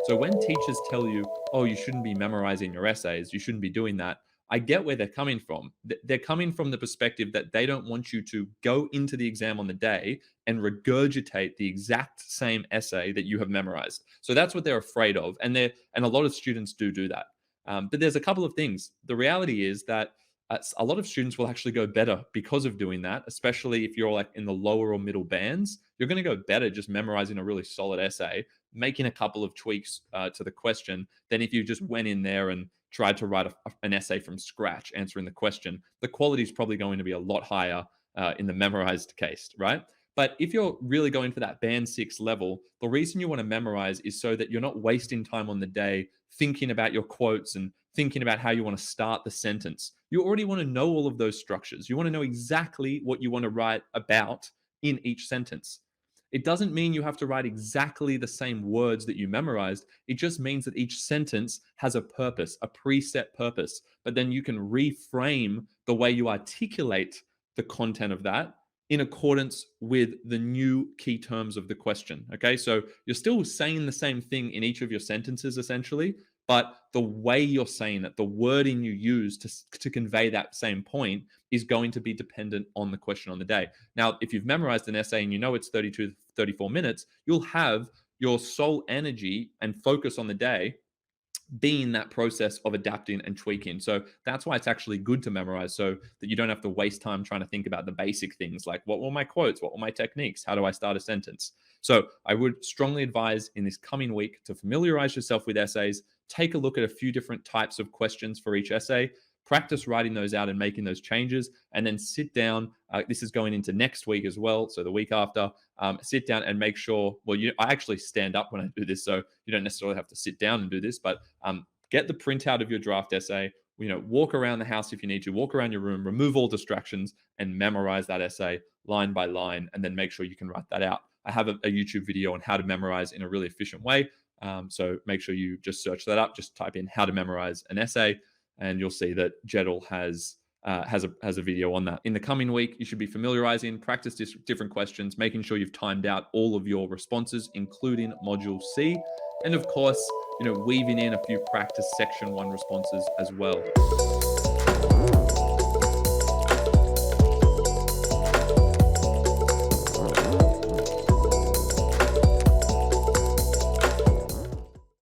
So when teachers tell you, oh, you shouldn't be memorizing your essays, you shouldn't be doing that, I get where they're coming from. They're coming from the perspective that they don't want you to go into the exam on the day and regurgitate the exact same essay that you have memorized. So that's what they're afraid of, and a lot of students do that. But there's a couple of things. The reality is that a lot of students will actually go better because of doing that, especially if you're like in the lower or middle bands. You're going to go better just memorizing a really solid essay, making a couple of tweaks to the question, than if you just went in there and tried to write an essay from scratch answering the question. The quality is probably going to be a lot higher in the memorized case, right? But if you're really going for that band six level, the reason you want to memorize is so that you're not wasting time on the day thinking about your quotes and thinking about how you want to start the sentence. You already want to know all of those structures. You want to know exactly what you want to write about in each sentence. It doesn't mean you have to write exactly the same words that you memorized. It just means that each sentence has a purpose, a preset purpose. But then you can reframe the way you articulate the content of that in accordance with the new key terms of the question. Okay, so you're still saying the same thing in each of your sentences, essentially, but the way you're saying it, the wording you use to convey that same point is going to be dependent on the question on the day. Now, if you've memorized an essay and you know it's 32, 34 minutes, you'll have your sole energy and focus on the day being that process of adapting and tweaking. So that's why it's actually good to memorize, so that you don't have to waste time trying to think about the basic things like, what were my quotes? What were my techniques? How do I start a sentence? So I would strongly advise in this coming week to familiarize yourself with essays, take a look at a few different types of questions for each essay, practice writing those out and making those changes, and then sit down. This is going into next week as well, so the week after. Sit down and make sure. Well, I actually stand up when I do this, so you don't necessarily have to sit down and do this. But get the printout of your draft essay. Walk around the house if you need to. Walk around your room, remove all distractions, and memorize that essay line by line, and then make sure you can write that out. I have a YouTube video on how to memorize in a really efficient way. So make sure you just search that up. Just type in how to memorize an essay, and you'll see that Jedel has a video on that. In the coming week, you should be familiarizing, practice different questions, making sure you've timed out all of your responses, including Module C, and of course, weaving in a few practice Section 1 responses as well.